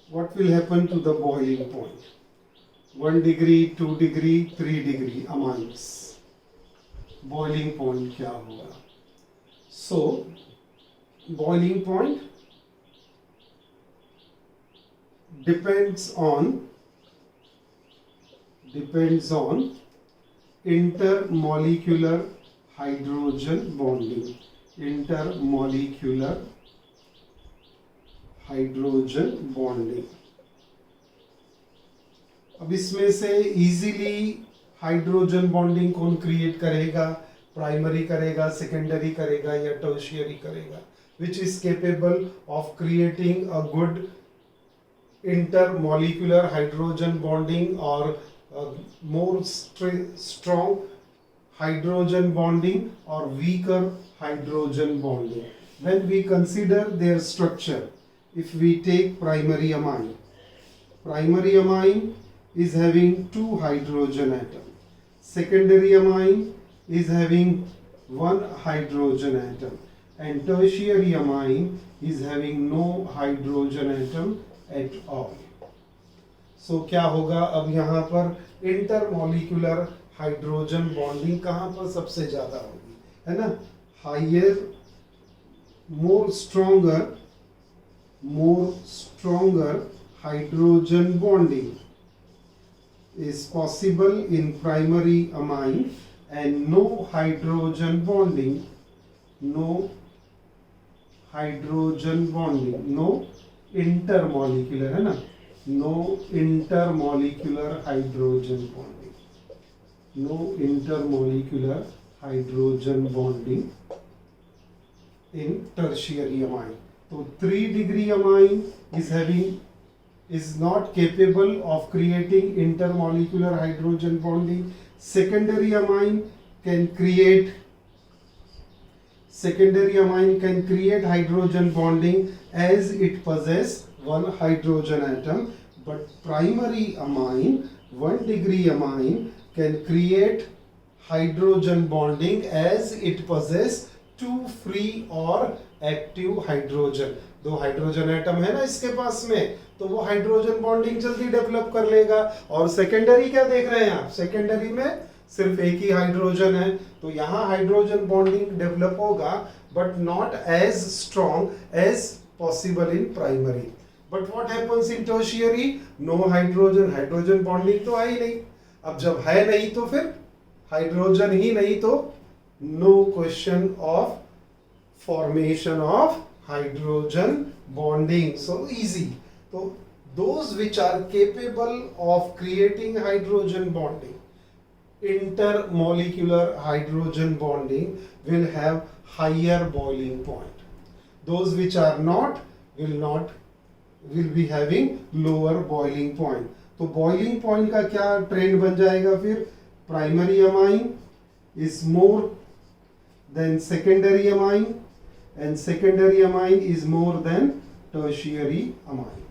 what will happen to the boiling point? 1 degree, 2 degree, 3 degree amines. Boiling point क्या होगा? So, boiling point depends on intermolecular hydrogen bonding. Intermolecular hydrogen bonding. अब इसमें से easily hydrogen bonding कौन create करेगा? Primary करेगा, secondary करेगा या टर्शियरी करेगा? Which is capable of creating a good intermolecular hydrogen bonding or more strong hydrogen bonding or weaker hydrogen bonding? When we consider their structure, if we take primary amine is having 2 hydrogen atom. Secondary amine is having 1 hydrogen atom, and tertiary amine is having no hydrogen atom at all. So क्या होगा? अब यहाँ पर intermolecular hydrogen bonding कहाँ पर सबसे ज्यादा होगी, है ना? Higher, more stronger hydrogen bonding is possible in primary amine, and no hydrogen bonding, no intermolecular, है ना? No intermolecular hydrogen bonding, no intermolecular hydrogen bonding in tertiary amine. So 3 degree amine is not capable of creating intermolecular hydrogen bonding. Secondary amine can create hydrogen bonding as it possess 1 hydrogen atom, but primary amine, 1 degree amine, can create hydrogen bonding as it possess 2 free or active hydrogen. 2 hydrogen atom है ना इसके पास में, तो वो hydrogen bonding जल्दी develop कर लेगा. और सेकेंडरी क्या देख रहे हैं आप? सेकेंडरी में सिर्फ एक ही हाइड्रोजन है, तो यहाँ हाइड्रोजन बॉन्डिंग डेवलप होगा, but not as strong as possible in primary. But what happens in tertiary? No hydrogen bonding तो है ही नहीं. अब जब है नहीं तो फिर हाइड्रोजन ही नहीं, तो no question of formation of hydrogen bonding. So easy. So those which are capable of creating hydrogen bonding, intermolecular hydrogen bonding, will have higher boiling point. Those which are not will be having lower boiling point. तो boiling point का क्या trend बन जाएगा फिर? Primary amine is more than secondary amine, and secondary amine is more than tertiary amine.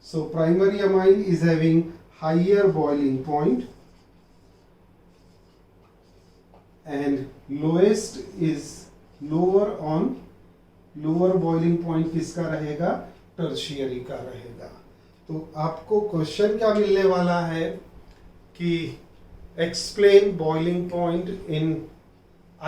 So primary amine is having higher boiling point, and lowest is lower boiling point किसका रहेगा? tertiary का रहेगा. तो आपको question क्या मिलने वाला है कि explain boiling point in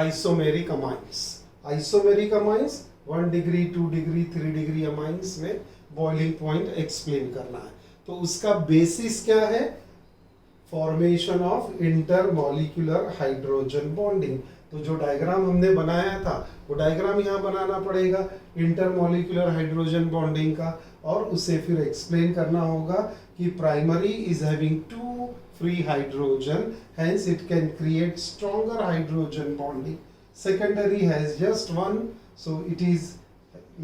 isomeric amines. Isomeric amines 1 degree, 2 degree, 3 degree amines में बॉइलिंग पॉइंट एक्सप्लेन करना है. तो उसका बेसिस क्या है? Formation of intermolecular hydrogen bonding. तो जो डायग्राम हमने बनाया था वो डायग्राम यहाँ बनाना पड़ेगा इंटरमॉलिक्यूलर हाइड्रोजन बॉन्डिंग का, और उसे फिर एक्सप्लेन करना होगा कि primary is having 2 free hydrogen, hence it can create stronger hydrogen bonding. Secondary has just 1, so it is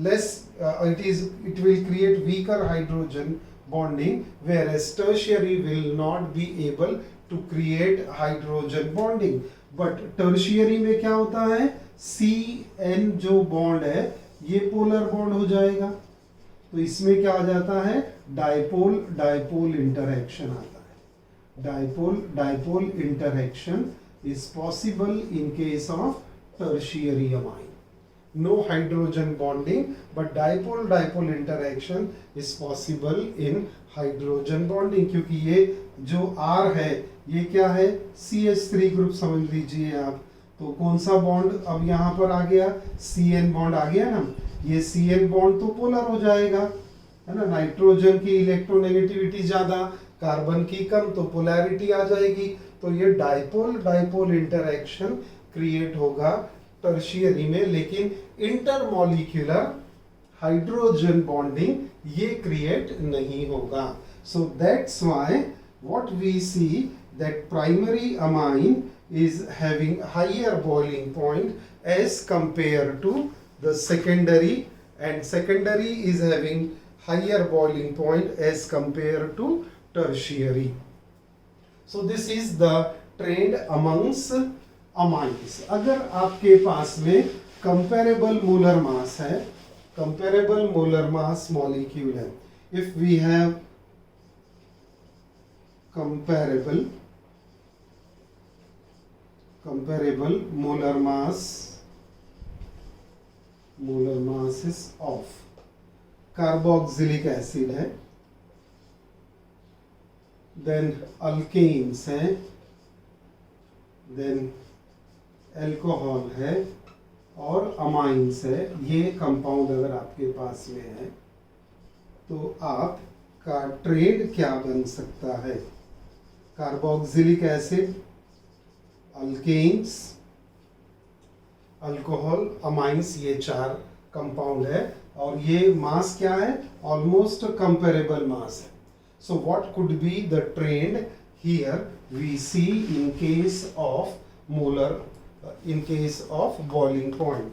less. It will create weaker hydrogen bonding, whereas tertiary will not be able to create hydrogen bonding. But tertiary में क्या होता है? CN जो bond है ये polar bond हो जाएगा, तो इसमें क्या आ जाता है? डाइपोल इंटरैक्शन आता है. Dipole interaction is possible in case of tertiary amine. no hydrogen bonding, but dipole-dipole interaction is possible in hydrogen bonding, क्योंकि ये जो R है ये क्या है, CH3 ग्रुप समझ लीजिए आप। तो कौन सा बॉन्ड अब यहाँ पर आ गया, CN बॉन्ड आ गया ना, ये CN बॉन्ड तो पोलर हो जाएगा, है ना। नाइट्रोजन की इलेक्ट्रोनेगेटिविटी ज्यादा, कार्बन की कम, तो पोलैरिटी आ जाएगी। तो ये डाइपोल डाइपोल इंटरैक्शन क्रिएट होगा टर्शियरी में, लेकिन इंटरमॉलिक्यूलर हाइड्रोजन बॉन्डिंग ये क्रिएट नहीं होगा। So that's why what we see that primary amine is having higher boiling point as compared to the secondary, and secondary is having higher boiling point as compared to tertiary. So this is the trend amongst amines. अगर आपके पास में comparable molar mass है, comparable molar mass molecule है, if we have comparable molar masses of carboxylic acid है, then alkanes है, then alcohol है और amines है, ये कंपाउंड अगर आपके पास में है तो आपका ट्रेड क्या बन सकता है, carboxylic acid, alkenes, alcohol, amines, ये चार कंपाउंड है और ये मास क्या है, ऑलमोस्ट कंपेरेबल मास है। So what could be the trend here we see in case of molar, in case of boiling point.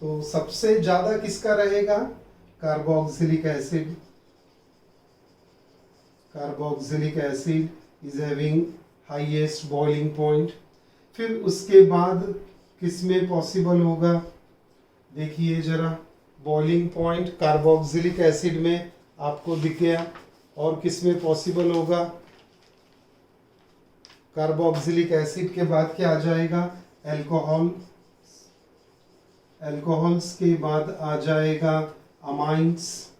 तो सबसे ज्यादा किसका रहेगा, carboxylic acid, carboxylic acid is having highest boiling point. फिर उसके बाद किसमें पॉसिबल होगा, देखिए जरा, बॉइलिंग पॉइंट कार्बोक्सिलिक एसिड में आपको दिख गया, और किसमें पॉसिबल होगा, कार्बोक्सिलिक एसिड के बाद क्या आ जाएगा, अल्कोहल, अल्कोहल्स के बाद आ जाएगा अमाइंस,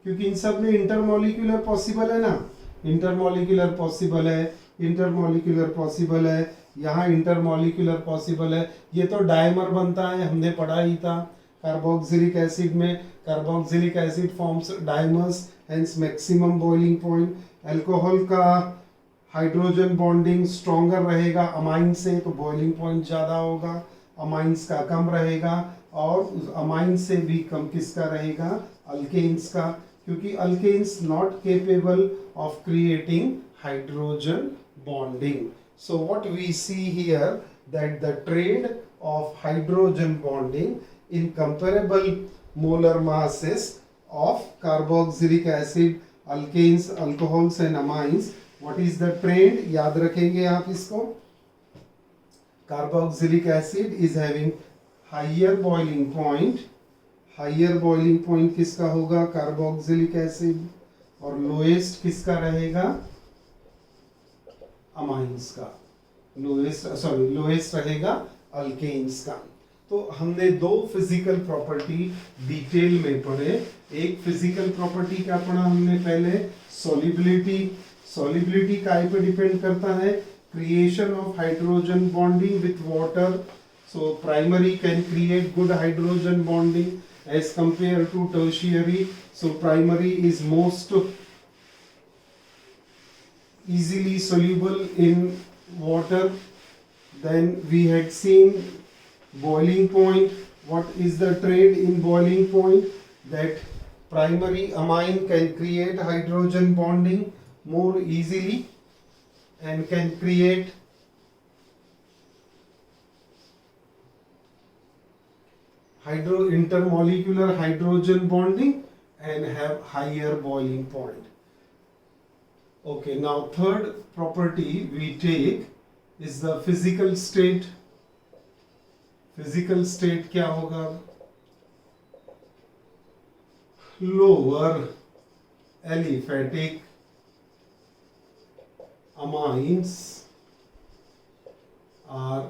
क्योंकि इन सब में इंटरमॉलिक्यूलर पॉसिबल है ना, इंटरमॉलिक्यूलर पॉसिबल है, इंटरमॉलिक्यूलर पॉसिबल है, यहाँ इंटरमॉलिक्यूलर पॉसिबल है। ये तो डायमर बनता है, हमने पढ़ा ही था कार्बोक्सिलिक एसिड में, carboxylic acid forms dimers, hence maximum boiling point. Alcohol का हाइड्रोजन बॉन्डिंग स्ट्रॉन्गर रहेगा अमाइन से, तो बॉइलिंग पॉइंट ज़्यादा होगा, अमाइंस का कम रहेगा, और अमाइन से भी कम किसका रहेगा, अल्केन्स का, क्योंकि alkanes not capable of creating hydrogen bonding. So what we see here that the trade of hydrogen bonding in comparable molar masses of carboxylic acid, alkanes, alcohols and amines, what is the trend, याद रखेंगे आप इसको, carboxylic acid is having higher boiling point, higher boiling point किसका होगा, carboxylic acid, और lowest किसका रहेगा, amines का, लोएस्ट रहेगा अल्केन्स का। तो हमने दो फिजिकल प्रॉपर्टी डिटेल में पढ़े। एक फिजिकल प्रॉपर्टी क्या पढ़ा हमने पहले, सॉल्युबिलिटी। सॉल्युबिलिटी काय पे डिपेंड करता है, creation of hydrogen bonding with water. So primary can create good hydrogen bonding as compare to tertiary. So primary is most easily soluble in water. Then we had seen boiling point. What is the trade in boiling point? That primary amine can create hydrogen bonding more easily and can create intermolecular hydrogen bonding and have higher boiling point. Okay, now third property we take is the physical state. Physical state क्या होगा, lower aliphatic amines are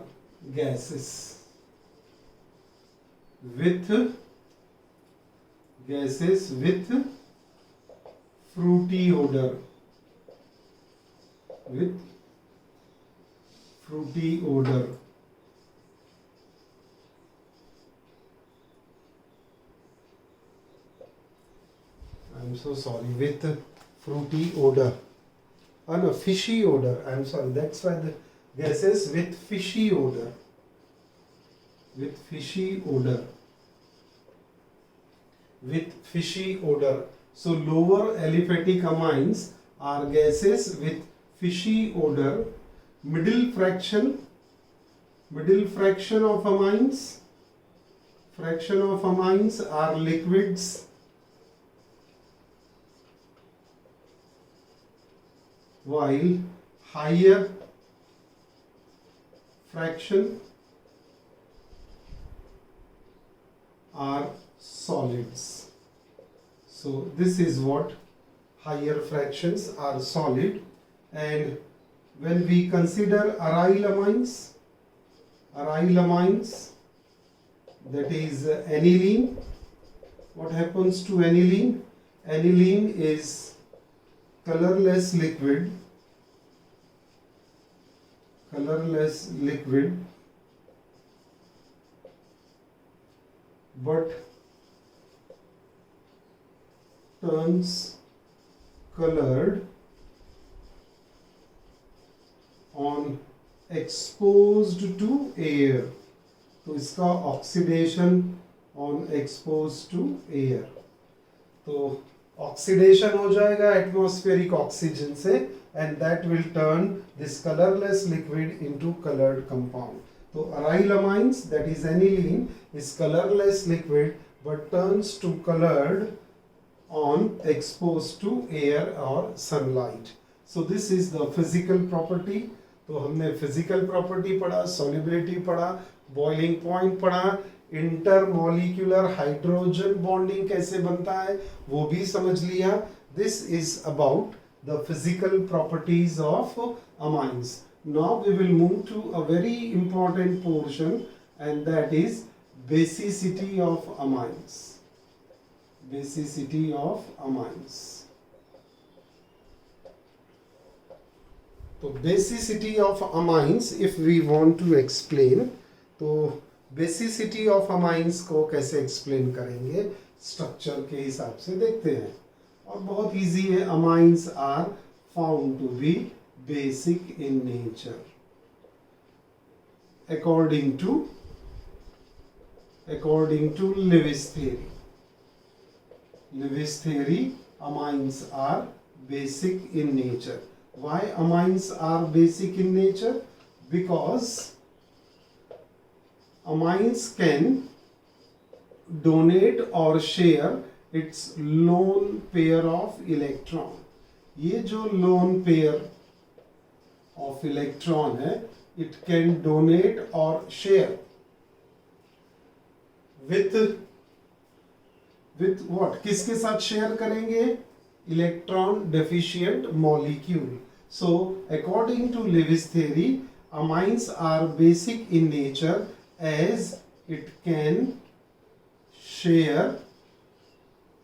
gases. with gases with fruity odor, with fruity odor. I'm so sorry, with fruity odor. Oh no, fishy odor. I'm sorry, that's why the gases with fishy odor. With fishy odor. With fishy odor. So lower aliphatic amines are gases with fishy odor. Middle fraction of amines. Fraction of amines are liquids. While higher fraction are solids. So this is what higher fractions are solid. And when we consider aryl amines, that is aniline. What happens to aniline? Aniline is colorless liquid, but turns colored on exposed to air. तो इसका oxidation on expose to air, तो oxidation हो जाएगा atmospheric oxygen से, and that will turn this colourless liquid into coloured compound. तो aryl amines, that is aniline, is colourless liquid but turns to coloured on exposed to air or sunlight. So this is the physical property. तो हमने physical property पढ़ा, solubility पढ़ा, boiling point पढ़ा, intermolecular hydrogen bonding कैसे बनता है वो भी समझ लिया. This is about the physical properties of amines. Now we will move to a very important portion, and that is basicity of amines. Basicity of amines. तो basicity of amines, if we want to explain, तो basicity of amines को कैसे explain करेंगे, structure के हिसाब से देखते हैं, और बहुत easy है. amines are found to be basic in nature according to Lewis theory. Lewis theory, amines are basic in nature. Why amines are basic in nature? Because amines can donate or share its lone pair of electron. ये जो lone pair of electron है, it can donate or share with what? किसके साथ share करेंगे? Electron deficient molecule. So according to Lewis theory, amines are basic in nature as it can share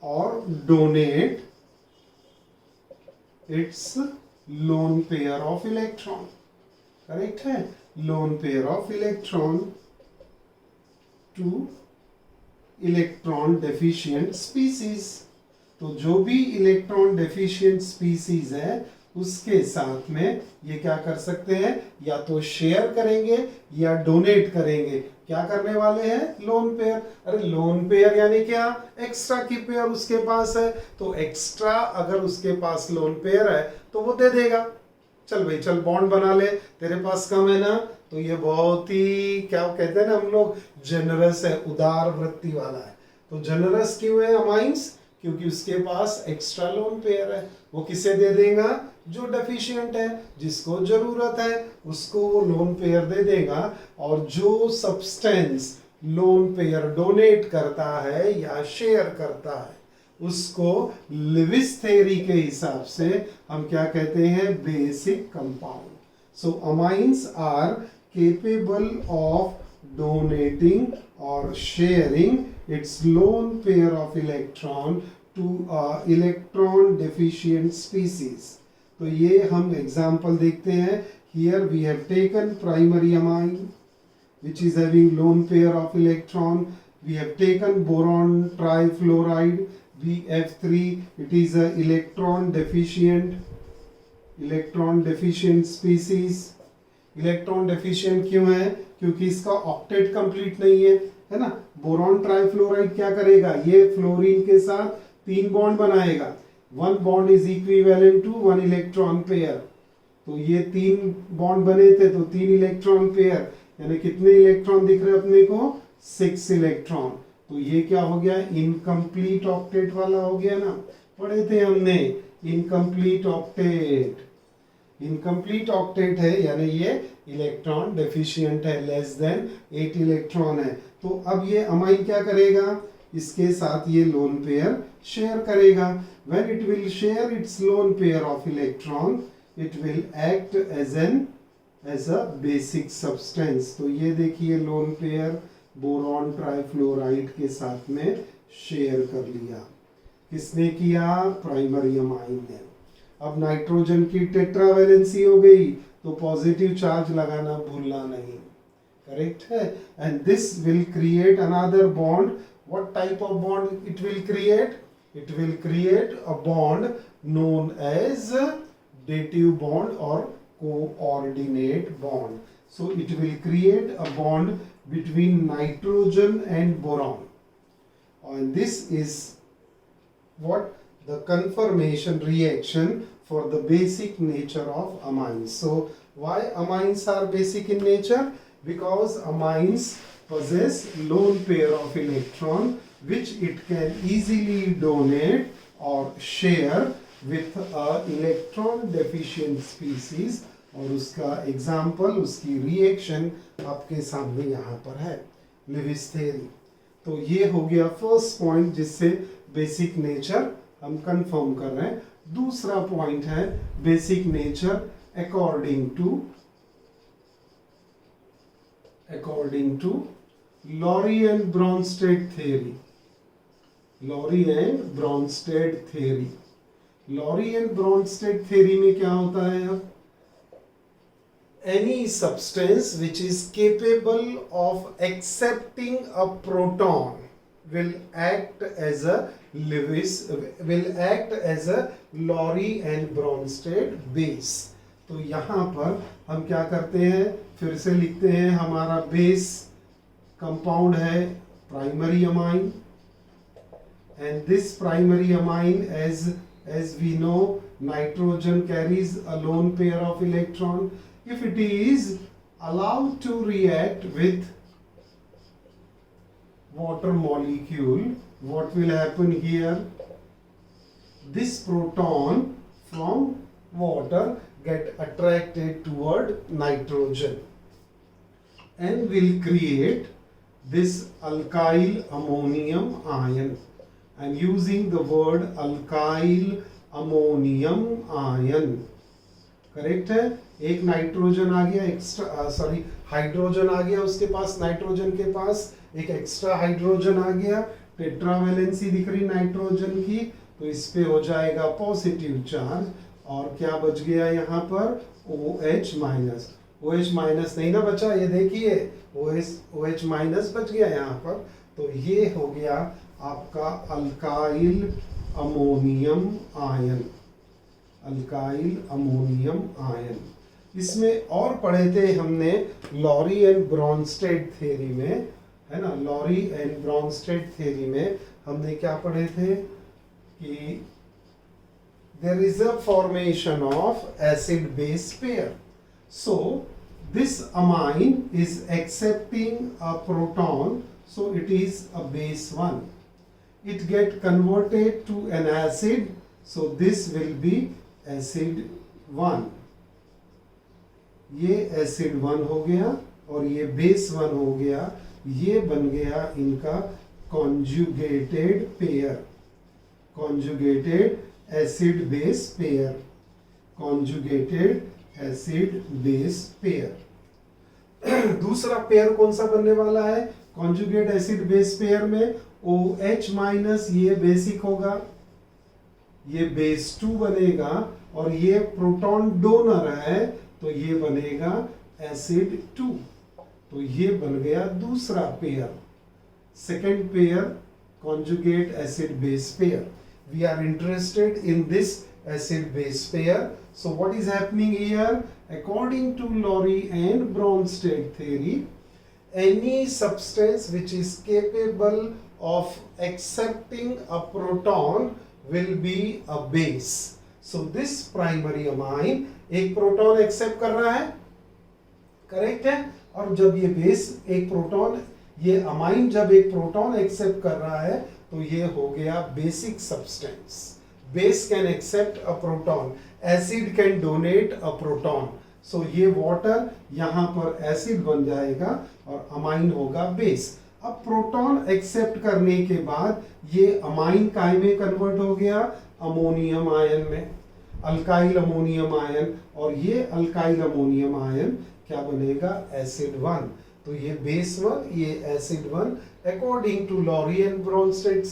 or donate its lone pair of electron. Correct है? lone pair of electron to electron deficient species. तो जो भी electron deficient species है उसके साथ में ये क्या कर सकते हैं? या तो शेयर करेंगे या डोनेट करेंगे. क्या करने वाले हैं? Lone pair. अरे लोन पेयर यानी क्या? एक्स्ट्रा की पेयर उसके पास है, तो एक्स्ट्रा अगर उसके पास लोन पेयर है तो वो दे देगा. चल भाई चल बॉन्ड बना ले, तेरे पास कम है ना. तो ये बहुत ही क्या कहते हैं ना हम लोग, जेनरस है, उदार वृत्ति वाला है. तो जेनरस क्यों है अमाइंस? क्योंकि उसके पास एक्स्ट्रा लोन पेयर है. वो किसे दे देगा? जो डेफिशिएंट है, जिसको जरूरत है उसको वो लोन पेयर दे देगा. और जो सब्सटेंस लोन पेयर डोनेट करता है या शेयर करता है उसको लेविस थ्योरी के हिसाब से हम क्या कहते हैं? Basic compound. So amines are capable of donating or sharing its lone pair of electron to a electron deficient species. तो ये हम एग्जाम्पल देखते हैं. Here we have taken primary amine which is having lone pair of electron. We have taken boron trifluoride BF3. It is a electron deficient species. Electron deficient क्यों है? क्योंकि इसका octet complete नहीं है ना. बोरॉन ट्राइफ्लोराइड क्या करेगा? ये फ्लोरीन के साथ 3 बॉन्ड बनाएगा. 1 bond is equivalent to 1 electron pair. तो ये 3 बॉन्ड बने थे तो 3 इलेक्ट्रॉन पेयर, यानी कितने इलेक्ट्रॉन दिख रहे अपने को? 6 इलेक्ट्रॉन. तो ये क्या हो गया? इनकम्प्लीट ऑक्टेट वाला हो गया ना. पढ़े थे हमने इनकम्प्लीट ऑक्टेट. इनकम्प्लीट ऑक्टेट है यानी ये इलेक्ट्रॉन डेफिशिएंट है, लेस देन 8 इलेक्ट्रॉन है. तो अब ये अमाइन क्या करेगा? इसके साथ ये लोन पेयर शेयर करेगा. When it will share its lone pair of electron it will act as a basic substance. तो ये देखिए लोन पेयर बोरॉन ट्राइफ्लोराइड के साथ में शेयर कर लिया. किसने किया? प्राइमरी अमाइन ने. अब नाइट्रोजन की टेट्रावैलेंसी हो गई तो पॉजिटिव चार्ज लगाना भूलना नहीं. करेक्ट है. And this will create another bond. What type of bond it will create? It will create a bond known as dative bond or coordinate bond. So it will create a bond between nitrogen and boron. And this is what the conformation reaction for the basic nature of amines. So why amines are basic in nature? Because amines possess lone pair of electron which it can easily donate or share with a electron deficient species. और उसका example, उसकी reaction आपके सामने यहाँ पर है, Levi's theory. तो ये हो गया फर्स्ट पॉइंट जिससे बेसिक नेचर हम कंफर्म कर रहे हैं. दूसरा पॉइंट है basic nature according to Lowry and Bronsted theory. Lowry and Bronsted theory. Lowry and Bronsted theory में क्या होता है? अब any substance which is capable of accepting a proton will act as a Lorry and Bronsted base. तो यहाँ पर हम क्या करते हैं? फिर से लिखते हैं. हमारा बेस कंपाउंड है primary amine, and this primary amine, as we know, nitrogen carries a lone pair of electron. If it is allowed to react with water molecule, what will happen here? This proton from water get attracted toward nitrogen and will create this alkyl ammonium ion. I'm using the word alkyl ammonium ion. Correct है. एक nitrogen आ गया extra, hydrogen आ गया उसके पास, nitrogen के पास एक extra hydrogen आ गया. Tetravalency दिख रही नाइट्रोजन की, तो इस पे हो जाएगा पॉजिटिव चार्ज. और क्या बच गया यहाँ पर? OH minus. OH माइनस नहीं ना बचा, ये देखिए OH माइनस बच गया यहाँ पर. तो ये हो गया आपका alkyl ammonium ion. Alkyl ammonium ion. इसमें और पढ़े थे हमने लॉरी एंड ब्रॉन्स्टेड थ्योरी में, है ना. लॉरी एंड ब्रॉन्स्टेड थ्योरी में हमने क्या पढ़े थे कि there is a formation of acid base pair. So this amine is accepting a proton, so it is a base 1. It get converted to an acid, so this will be acid 1. ये acid 1 हो गया और ये base 1 हो गया. ये बन गया इनका conjugated pair, conjugated acid base pair, conjugated acid base pair. दूसरा पेयर कौन सा बनने वाला है कॉन्जुगेट एसिड बेस पेयर में OH माइनस, ये बेसिक होगा, ये बेस 2 बनेगा, और ये प्रोटॉन डोनर है तो ये बनेगा एसिड 2। तो ये बन गया दूसरा pair, second pair conjugate acid base pair. We are interested in this acid base pair. So what is happening here? According to Lowry and Bronsted theory, any substance which is capable of accepting a proton will be a base. So this primary amine एक proton accept कर रहा है, correct है, और जब ये base एक proton, ये अमाइन जब एक प्रोटॉन एक्सेप्ट कर रहा है तो ये हो गया basic substance. Base can accept a proton, acid can donate a proton, so ये वाटर यहाँ पर एसिड बन जाएगा और अमाइन होगा बेस। अब प्रोटॉन एक्सेप्ट करने के बाद ये अमाइन काय में कन्वर्ट हो गया, अमोनियम आयन में, अल्काइल अमोनियम आयन, और ये अल्काइल अमोनियम आयन क्या बनेगा, एसिड 1। तो ये बेस 1, ये acid 1। According to Lowry and Bronsted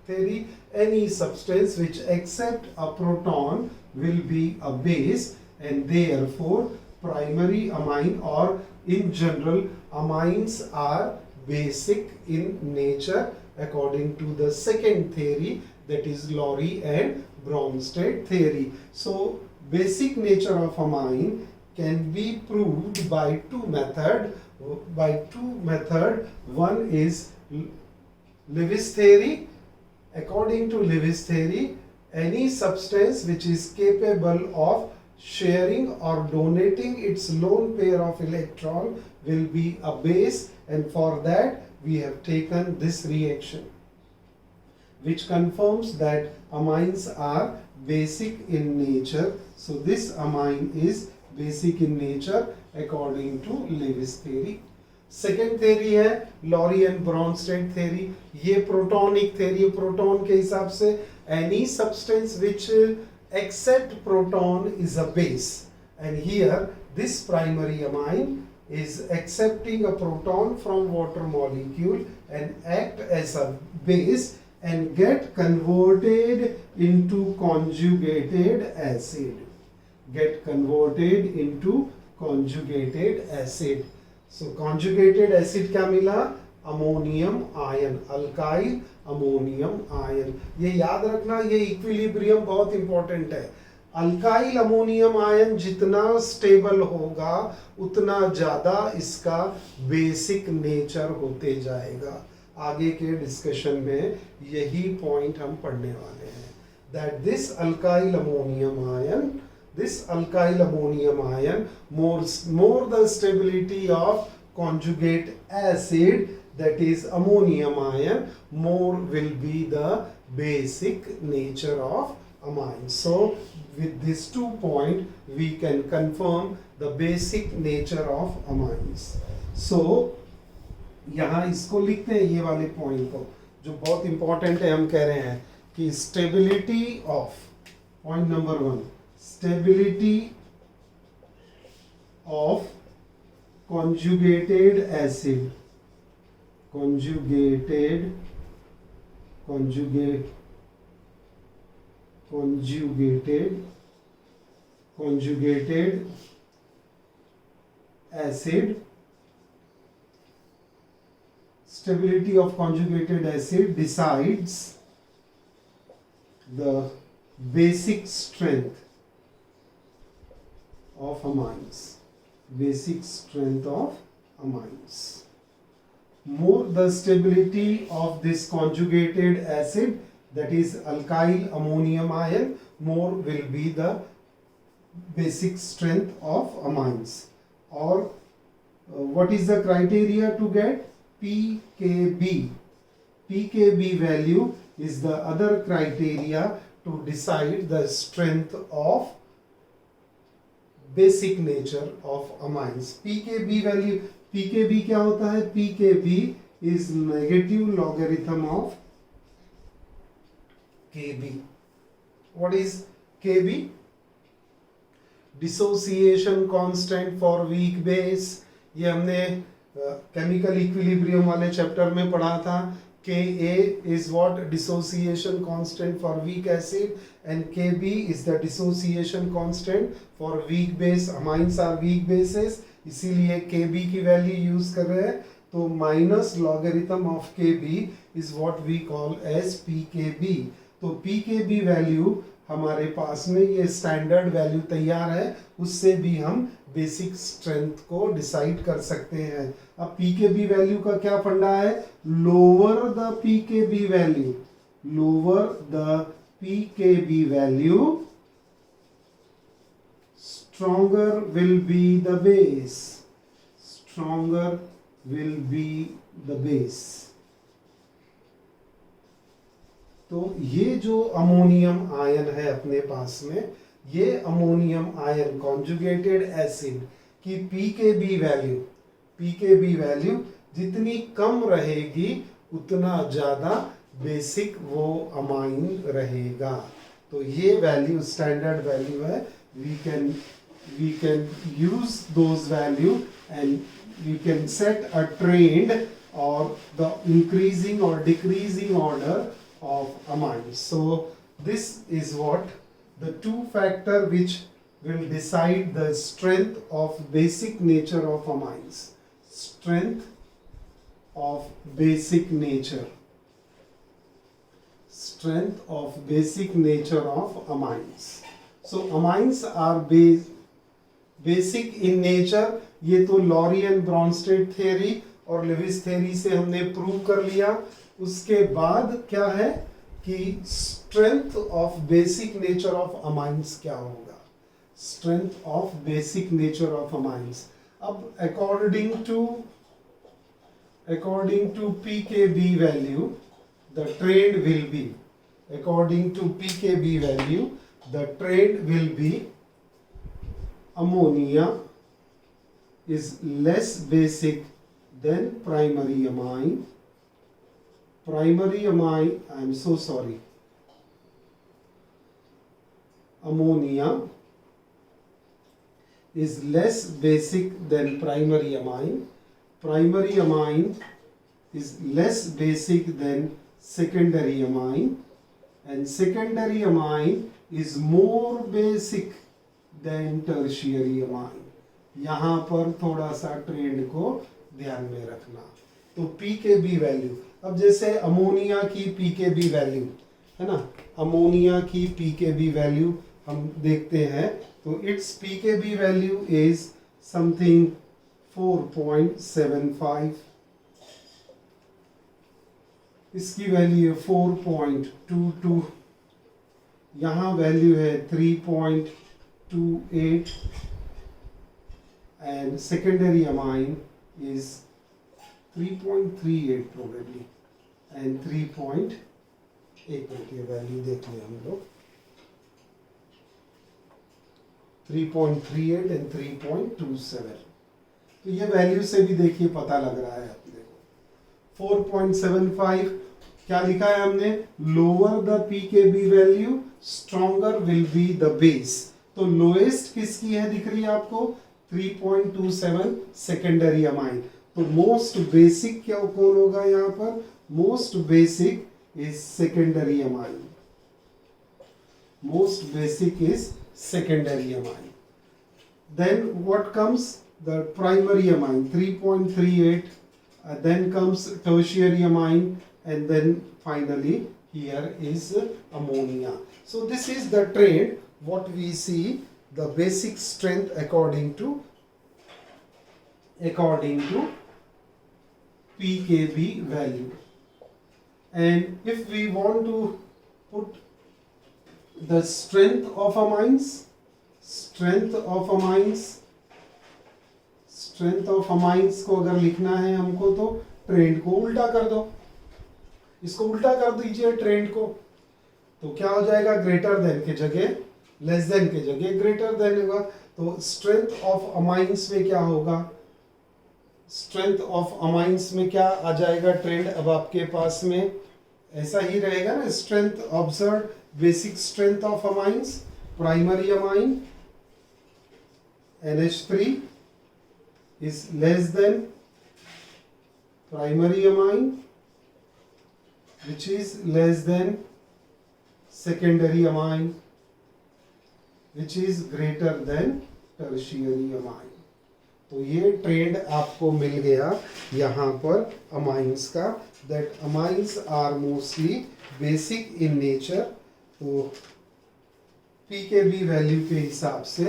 theory, any substance which accept a proton will be a base, and therefore primary amine, or in general amines are basic in nature according to the second theory, that is Lowry and Bronsted theory. So basic nature of amine can be proved by two methods. One is Lewis theory. According to Lewis theory, any substance which is capable of sharing or donating its lone pair of electron will be a base, and for that we have taken this reaction, which confirms that amines are basic in nature. So this amine is basic in nature according to Lewis theory. Second theory है lorry and Brønsted theory. ये protonic theory, proton के हिसाब से any substance which accept proton is a base, and here this primary amine is accepting a proton from water molecule and act as a base and get converted into conjugated acid. Get converted into conjugated acid. So conjugated acid क्या मिला, ammonium ion, alkyl ammonium ion. ये याद रखना, ये equilibrium बहुत important है। Alkyl ammonium ion जितना stable होगा उतना ज्यादा इसका बेसिक नेचर होते जाएगा। आगे के डिस्कशन में यही पॉइंट हम पढ़ने वाले हैं, that this alkyl ammonium ion, more the stability of conjugate acid, that is ammonium ion, more will be the basic nature of amine. So with these 2 points we can confirm the basic nature of amines. So यहाँ इसको लिखते हैं, ये वाले point को जो बहुत important है। हम कह रहे हैं कि stability of, point number 1, stability of conjugated acid, conjugated acid, stability of conjugated acid decides the basic strength of amines, basic strength of amines. More the stability of this conjugated acid, that is alkyl ammonium ion, more will be the basic strength of amines. Or what is the criteria to get pKb? pKb value is the other criteria to decide the strength of basic nature of amines. pKb value, pKb क्या होता है, pKb is negative logarithm of Kb. What is Kb? Dissociation constant for weak base. ये हमने chemical equilibrium वाले chapter में पढ़ा था. Ka is what? Dissociation constant for weak acid, and Kb is the dissociation constant for weak base. amines are weak bases, इसीलिए Kb की value use कर रहे हैं. तो minus logarithm of Kb is what we call as Pkb. तो Pkb value हमारे पास में ये स्टैंडर्ड वैल्यू तैयार है, उससे भी हम बेसिक स्ट्रेंथ को डिसाइड कर सकते हैं. अब पीकेबी वैल्यू का क्या फंडा है? Lower the pKb value, lower the pKb value, stronger will be the base, stronger will be the base. तो ये जो अमोनियम आयन है अपने पास में, ये अमोनियम आयन कॉन्जुगेटेड एसिड की पीकेबी वैल्यू जितनी कम रहेगी उतना ज्यादा बेसिक वो अमाइन रहेगा. तो ये वैल्यू स्टैंडर्ड वैल्यू है. We can use those value and we can set a trend or the increasing or decreasing order of amines. So this is what the two factor which will decide the strength of basic nature of amines. Strength of basic nature. Strength of basic nature of amines. So amines are basic in nature. ये तो lorry and ब्रॉनस्टेड theory और Levi's theory से हमने prove कर लिया. उसके बाद क्या है कि strength of basic nature of amines क्या होगा. Strength of basic nature of amines. अब according to pKb value the trend will be, according to pKb value the trend will be ammonia is less basic than primary amine. Primary amine, I am so sorry, ammonia is less basic than primary amine. Primary amine is less basic than secondary amine, and secondary amine is more basic than tertiary amine. यहाँ पर थोड़ा सा trend को ध्यान में रखना. तो pKb value, अब जैसे अमोनिया की पीकेबी वैल्यू है ना, अमोनिया की पीकेबी वैल्यू हम देखते हैं. तो it's pKb value is something 4.75. इसकी वैल्यू है 4.22. यहाँ वैल्यू है 3.28 and secondary amine is 3.38 probably and 3.8. ये वैल्यू देख लें हम लोग, 3.38 and 3.27. तो ये वैल्यू से भी देखिए पता लग रहा है अपने को. 4.75 क्या लिखा है हमने? Lower the pKb value stronger will be the base. तो लोएस्ट किसकी है दिख रही है आपको? 3.27 सेकेंडरी अमाइन. तो मोस्ट बेसिक क्या कौन होगा यहाँ पर? Most basic is secondary amine. Most basic is secondary amine. Then what comes? The primary amine 3.38. then comes tertiary amine, and then finally here is ammonia. So this is the trend what we see, the basic strength according to pKb value. And if we want to put the strength of amines, strength of amines को अगर लिखना है हमको तो trend को उल्टा कर दो. इसको उल्टा कर दीजिए ट्रेंड को, तो क्या हो जाएगा? ग्रेटर देन के जगह लेस देन के जगह ग्रेटर देन होगा. तो स्ट्रेंथ ऑफ अमाइंस में क्या होगा? स्ट्रेंथ ऑफ अमाइंस में क्या आ जाएगा ट्रेंड? अब आपके पास में ऐसा ही रहेगा ना. Strength observe basic strength of amines, primary amine NH3 is less than primary amine, which is less than secondary amine, which is greater than tertiary amine. तो ये ट्रेंड आपको मिल गया यहाँ पर अमाइंस का, that amines are mostly basic in nature. तो pKb value के हिसाब से,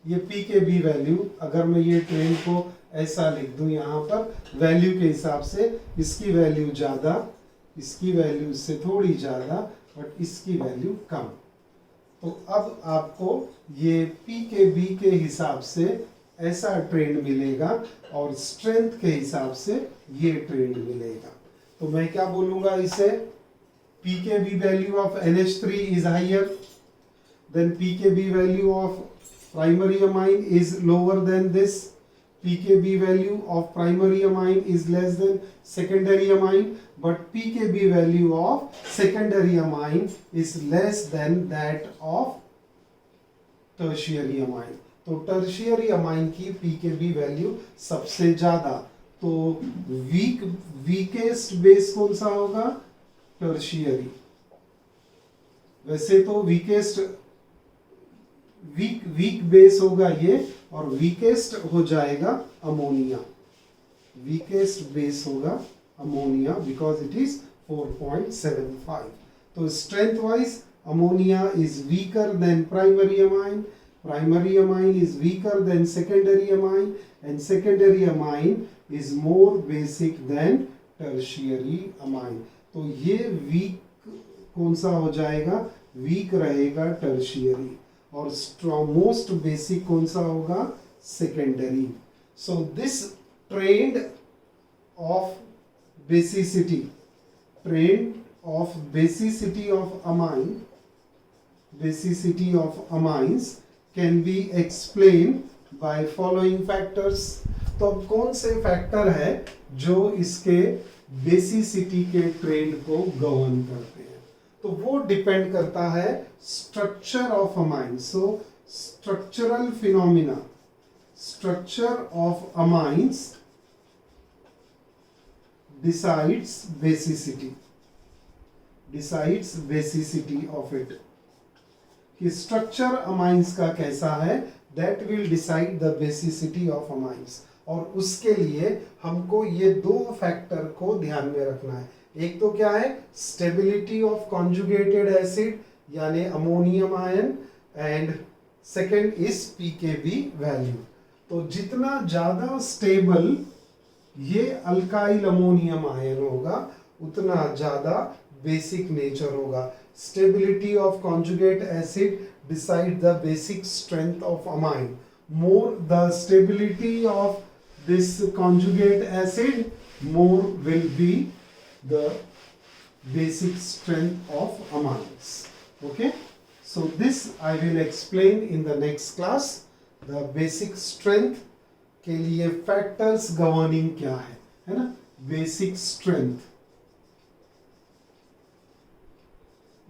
ये pKb वैल्यू, अगर मैं ये ट्रेंड को ऐसा लिख दूं यहाँ पर वैल्यू के हिसाब से, इसकी वैल्यू ज़्यादा, इसकी वैल्यू इससे थोड़ी ज़्यादा, बट इसकी वैल्यू कम. तो अब आपको ये pKb के हिसाब से ऐसा ट्रेंड मिलेगा और स्ट्रेंथ के हिसाब से ये ट्रेंड मिलेगा. तो मैं क्या बोलूँगा इसे, pKb value of NH3 is higher than pKb value of primary amine is lower than this. pKb value of primary amine is less than secondary amine, but pKb value of secondary amine is less than that of tertiary amine. तो tertiary amine की pKb value सबसे ज्यादा. तो weakest base कौन सा होगा, tertiary. वैसे तो वीकेस्ट वीक बेस होगा ये, और वीकेस्ट हो जाएगा अमोनिया. वीकेस्ट बेस होगा अमोनिया बिकॉज इट इज 4.75. तो strength wise ammonia is weaker then primary amine, primary amine is weaker than secondary amine, and secondary amine is more basic than tertiary amine. तो ये weak कौन सा हो जाएगा, weak रहेगा tertiary, और most basic कौन सा होगा, secondary. So this trend of basicity, of amine, basicity of amines can be explained by following factors. तो अब कौन से फैक्टर है जो इसके बेसिसिटी के ट्रेंड को गवर्न करते हैं, तो वो डिपेंड करता है structure of amine. So structural phenomena, structure of amines decides basicity of it. कि स्ट्रक्चर अमाइंस का कैसा है, that will decide the basicity of amines. और उसके लिए हमको ये दो फैक्टर को ध्यान में रखना है. एक तो क्या है, स्टेबिलिटी ऑफ कॉन्जुगेटेड एसिड यानी ammonium ion, and second is pKb value. तो जितना ज्यादा स्टेबल ये अल्काइल अमोनियम आयन होगा, उतना ज्यादा बेसिक नेचर होगा. Stability of conjugate acid decide the basic strength of amine. More the stability of this conjugate acid, more will be the basic strength of amines. Okay, so this I will explain in the next class. The basic strength के लिए factors governing क्या है ना, basic strength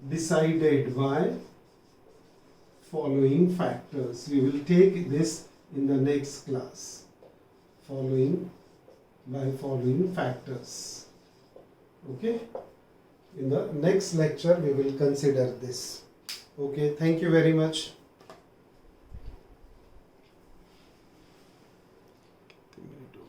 decided by following factors. We will take this in the next class. Following factors. Okay, in the next lecture we will consider this. Okay, thank you very much.